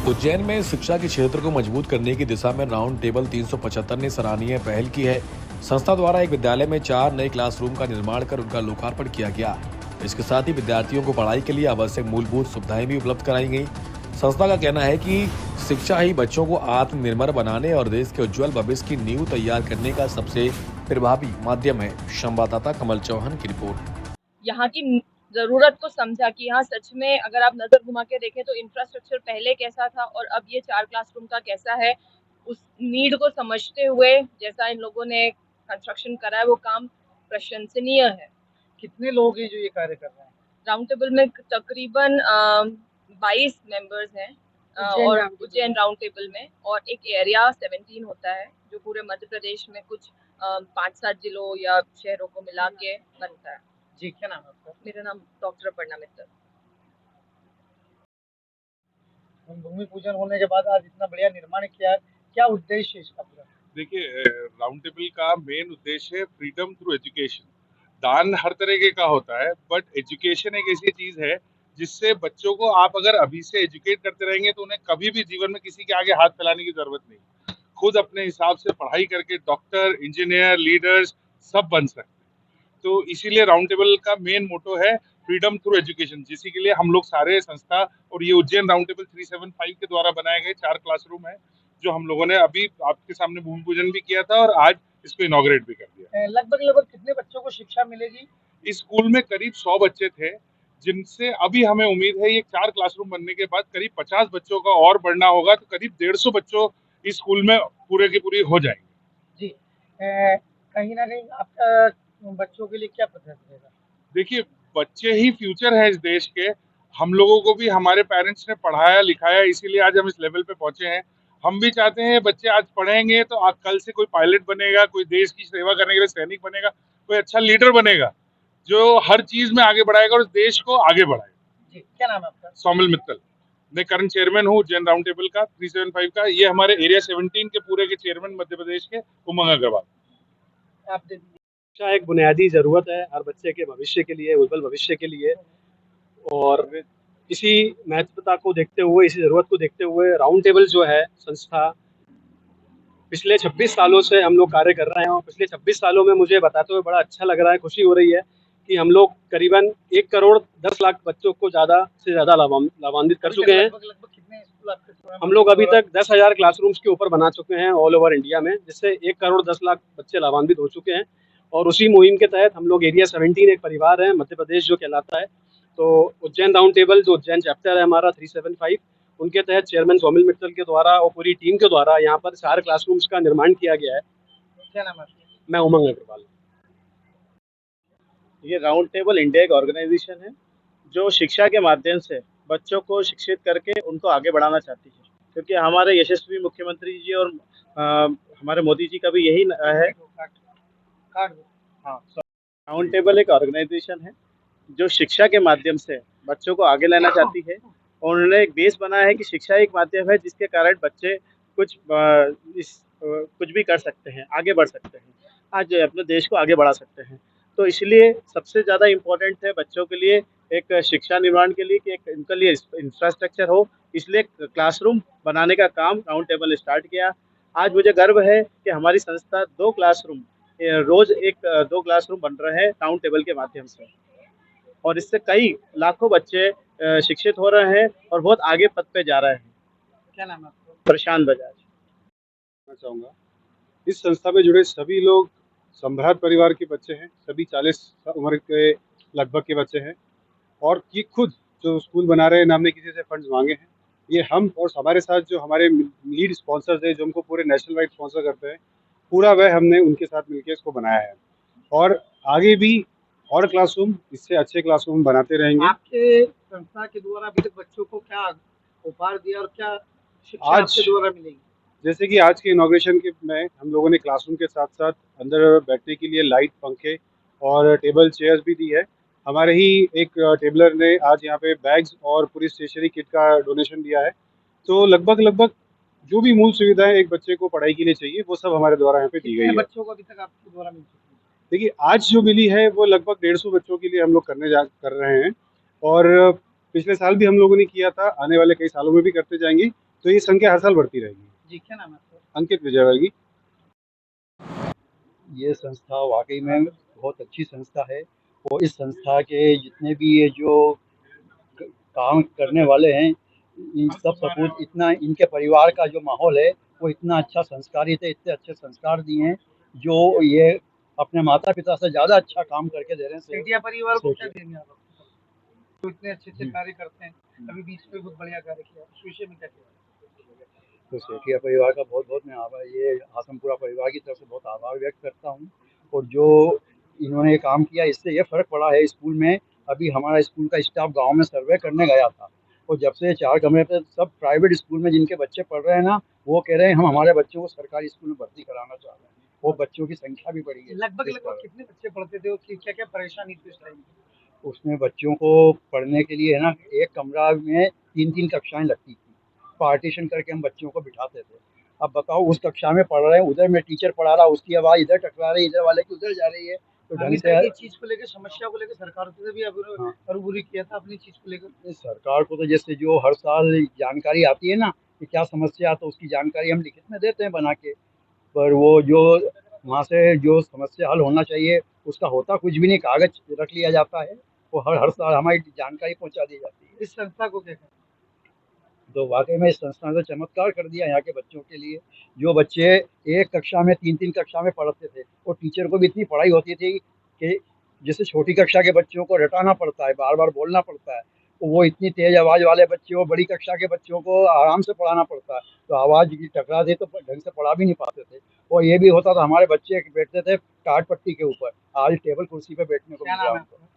उज्जैन में शिक्षा के क्षेत्र को मजबूत करने की दिशा में राउंड टेबल 375 ने सराहनीय पहल की है। संस्था द्वारा एक विद्यालय में 4 नए क्लासरूम का निर्माण कर उनका लोकार्पण किया गया। इसके साथ ही विद्यार्थियों को पढ़ाई के लिए आवश्यक मूलभूत सुविधाएं भी उपलब्ध कराई गई। संस्था का कहना है कि शिक्षा ही बच्चों को आत्मनिर्भर बनाने और देश के उज्जवल भविष्य की नींव तैयार करने का सबसे प्रभावी माध्यम है। संवाददाता कमल चौहान की रिपोर्ट। यहाँ की ज़रूरत को समझा कि यहाँ सच में अगर आप नज़र घुमा के देखें तो इंफ्रास्ट्रक्चर पहले कैसा था और अब ये 4 क्लासरूम का कैसा है, उस नीड को समझते हुए जैसा इन लोगों ने कंस्ट्रक्शन करा है वो काम प्रशंसनीय है। कितने लोग हैं जो ये कार्य कर रहे हैं? राउंड टेबल में तकरीबन 22 मेंबर्स हैं और उज्जैन राउंड टेबल में, और एक एरिया 17 होता है जो पूरे मध्य प्रदेश में कुछ 5-7 जिलों या शहरों को मिला के बनता है। जी, क्या नाम है आपका? मेरा नाम डॉक्टर अपर्णा मित्तल। भूमि पूजन होने के बाद आज इतना बढ़िया निर्माण किया है, क्या उद्देश्य है इसका पूरा? देखिए, राउंड टेबल का मेन उद्देश्य है फ्रीडम थ्रू एजुकेशन। दान हर तरीके का होता है, बट एजुकेशन एक ऐसी चीज है जिससे बच्चों को आप अगर अभी से एजुकेट करते रहेंगे तो उन्हें कभी भी जीवन में किसी के आगे हाथ फैलाने की जरूरत नहीं। खुद अपने हिसाब से पढ़ाई करके डॉक्टर, इंजीनियर, लीडर्स सब बन सकते हैं। तो इसीलिए राउंड टेबल का मेन मोटो है फ्रीडम थ्रू एजुकेशन, जिसी के लिए हम लोग सारे संस्था और ये उज्जैन राउंड टेबल 375 के द्वारा बनाए गए 4 क्लासरूम है जो हम लोगों ने अभी आपके सामने भूमि पूजन भी किया था और आज इसको इनॉग्रेट भी कर दिया। लगभग कितने बच्चों को शिक्षा मिलेगी? इस स्कूल में करीब 100 बच्चे थे, जिनसे अभी हमें उम्मीद है ये 4 क्लासरूम बनने के बाद करीब 50 बच्चों का और बढ़ना होगा, तो करीब 150 बच्चों इस स्कूल में पूरे की पूरी हो जाएंगे। जी, कहीं ना कहीं आपका बच्चों के लिए क्या प्रोसेस रहेगा? देखिए, बच्चे ही फ्यूचर है इस देश के। हम लोगों को भी हमारे पेरेंट्स ने पढ़ाया लिखाया, इसीलिए आज हम इस लेवल पे पहुंचे हैं। हम भी चाहते हैं बच्चे आज पढ़ेंगे तो आज कल से कोई पायलट बनेगा, कोई देश की सेवा करने के लिए सैनिक बनेगा, कोई अच्छा लीडर बनेगा जो हर चीज में आगे बढ़ाएगा और इस देश को आगे बढ़ाएगा। जी, क्या नाम है आपका? सौमिल मित्तल। मैं करंट चेयरमैन हूँ उज्जैन राउंड टेबल का 375 का। ये हमारे एरिया 17 के पूरे के चेयरमैन मध्य प्रदेश के उमंग अग्रवाल। आप दे दीजिए। शिक्षा एक बुनियादी ज़रूरत है हर बच्चे के भविष्य के लिए, उज्जवल भविष्य के लिए, और इसी महत्वता को देखते हुए, इसी ज़रूरत को देखते हुए राउंड टेबल जो है संस्था पिछले 26 सालों से हम लोग कार्य कर रहे हैं। और पिछले 26 सालों में मुझे बताते हुए बड़ा अच्छा लग रहा है, खुशी हो रही है कि हम लोग करीबन 1 करोड़ 10 लाख बच्चों को ज़्यादा से ज़्यादा लाभान्वित कर चुके हैं। लगभग कितने स्कूल आपके? हम लोग अभी तक 10,000 क्लासरूम्स के ऊपर बना चुके हैं ऑल ओवर इंडिया में, जिससे 1 करोड़ 10 लाख बच्चे लाभान्वित हो चुके हैं। और उसी मुहिम के तहत हम लोग एरिया 17 एक परिवार है मध्य प्रदेश जो कहलाता है, तो उज्जैन राउंड टेबल जो उज्जैन चैप्टर है हमारा 375, उनके तहत चेयरमैन सौमिल मित्तल के द्वारा और पूरी टीम के द्वारा यहाँ पर 4 क्लासरूम्स का निर्माण किया गया है। क्या नाम है? मैं उमंग अग्रवाल। ये राउंड टेबल इंडिया एक ऑर्गेनाइजेशन है जो शिक्षा के माध्यम से बच्चों को शिक्षित करके उनको आगे बढ़ाना चाहती है, क्योंकि हमारे यशस्वी मुख्यमंत्री जी और हमारे मोदी जी का भी यही है। हाँ, राउंड टेबल एक ऑर्गेनाइजेशन है जो शिक्षा के माध्यम से बच्चों को आगे लाना चाहती है, और उन्होंने एक बेस बनाया है कि शिक्षा एक माध्यम है जिसके कारण बच्चे कुछ भी कर सकते हैं, आगे बढ़ सकते हैं, आज अपने देश को आगे बढ़ा सकते हैं। तो इसलिए सबसे ज़्यादा इम्पोर्टेंट है बच्चों के लिए एक शिक्षा निर्माण के लिए कि एक इनके लिए इंफ्रास्ट्रक्चर हो, इसलिए क्लासरूम बनाने का काम राउंड टेबल ने स्टार्ट किया। आज मुझे गर्व है कि हमारी संस्था 2 क्लासरूम रोज़ 2 क्लासरूम बन रहे हैं राउंड टेबल के माध्यम से, और इससे कई लाखों बच्चे शिक्षित हो रहे हैं और बहुत आगे पद पे जा रहे हैं। क्या नाम है आपका? प्रशांत बजाज। मैं चाहूँगा इस संस्था में जुड़े सभी लोग सम्राट परिवार के बच्चे हैं, सभी 40 उम्र के लगभग के बच्चे हैं, और ये खुद जो स्कूल बना रहे हैं ना हमने किसी से फंड्स मांगे हैं। ये हम और हमारे साथ जो हमारे लीड स्पॉन्सर्स हैं जो हमको पूरे नेशनल वाइड स्पॉन्सर करते हैं, पूरा वह हमने उनके साथ मिलकर इसको बनाया है, और आगे भी और क्लासरूम इससे अच्छे क्लासरूम बनाते रहेंगे। आपके संस्था के द्वारा अभी तक बच्चों को क्या उपहार दिया और क्या शिक्षा आपके द्वारा मिलेगी? जैसे कि आज के इनॉग्रेशन के में हम लोगों ने क्लासरूम के साथ साथ अंदर बैठने के लिए लाइट, पंखे और टेबल चेयर्स भी दी है। हमारे ही एक टेबलर ने आज यहाँ पे बैग्स और पूरी स्टेशनरी किट का डोनेशन दिया है। तो लगभग जो भी मूल सुविधाएं एक बच्चे को पढ़ाई के लिए चाहिए वो सब हमारे द्वारा यहाँ पे दी गई है। बच्चों को अभी तक आपके द्वारा मिल चुकी है? देखिए, आज जो मिली है वो लगभग 150 बच्चों के लिए हम लोग कर रहे हैं, और पिछले साल भी हम लोगों ने किया था, आने वाले कई सालों में भी करते जाएंगे। तो ये संख्या हर साल बढ़ती रहेगी। जी, क्या नाम है आपका? अंकित विजयवर्गीय। ये संस्था वाकई में बहुत अच्छी संस्था है और इस संस्था के जितने भी ये जो काम करने वाले हैं इन सब सपूत इतना इनके परिवार का जो माहौल है वो इतना अच्छा संस्कारित है, इतने अच्छे संस्कार दिए हैं जो ये अपने माता पिता से ज़्यादा अच्छा काम करके दे रहे हैं। सेठिया परिवार को क्या सेठिया। देंगे आप? तो इतने अच्छे कार्य करते हैं, अभी बीच में बहुत बढ़िया कार्य किया, उस विषय में क्या कहना है? तो सेठिया परिवार का बहुत बहुत मैं आभार, ये हासमपुरा परिवार की तरफ से बहुत आभार व्यक्त करता हूँ। और जो इन्होंने ये काम किया इससे ये फ़र्क पड़ा है स्कूल में। अभी हमारा स्कूल का स्टाफ गांव में सर्वे करने गया था और जब से 4 कमरे पे सब प्राइवेट स्कूल में जिनके बच्चे पढ़ रहे हैं ना वो कह रहे हैं हम हमारे बच्चों को सरकारी स्कूल में भर्ती कराना चाह रहे हैं। वो बच्चों की संख्या भी बढ़ी है। लगभग इस लगभग कारण। कितने बच्चे पढ़ते थे और क्या क्या परेशानी थी उस टाइम? उसमें बच्चों को पढ़ने के लिए है ना एक कमरा में 3-3 कक्षाएं लगती थी, पार्टीशन करके हम बच्चों को बिठाते थे। अब बताओ उस कक्षा में पढ़ रहे हैं, उधर में टीचर पढ़ा रहा, उसकी आवाज़ इधर टकरा रही है, इधर वाले की उधर जा रही है, तो ढंग से इस चीज को लेकर, समस्या को लेकर सरकार से भी रूबरू किया था अपनी चीज को लेकर? सरकार को तो जैसे जो हर साल जानकारी आती है ना कि क्या समस्या है तो उसकी जानकारी हम लिखित में देते हैं बना के, पर वो जो वहाँ से जो समस्या हल होना चाहिए उसका होता कुछ भी नहीं, कागज रख लिया जाता है, वो हर साल हमारी जानकारी पहुँचा दी जाती है। इस संस्था को क्या कहना है? तो वाकई में इस संस्था ने तो चमत्कार कर दिया यहाँ के बच्चों के लिए। जो बच्चे एक कक्षा में 3-3 कक्षा में पढ़ते थे और टीचर को भी इतनी पढ़ाई होती थी कि जैसे छोटी कक्षा के बच्चों को रटाना पड़ता है, बार बार बोलना पड़ता है, तो वो इतनी तेज आवाज़ वाले बच्चे वो बड़ी कक्षा के बच्चों को आराम से पढ़ाना पड़ता है, तो आवाज़ की टकराती तो ढंग से पढ़ा भी नहीं पाते थे। और ये भी होता था हमारे बच्चे बैठते थे टाट पट्टी के ऊपर, आज टेबल कुर्सी पे बैठने को क्या मिल रहा नाम है है उनको। आपका?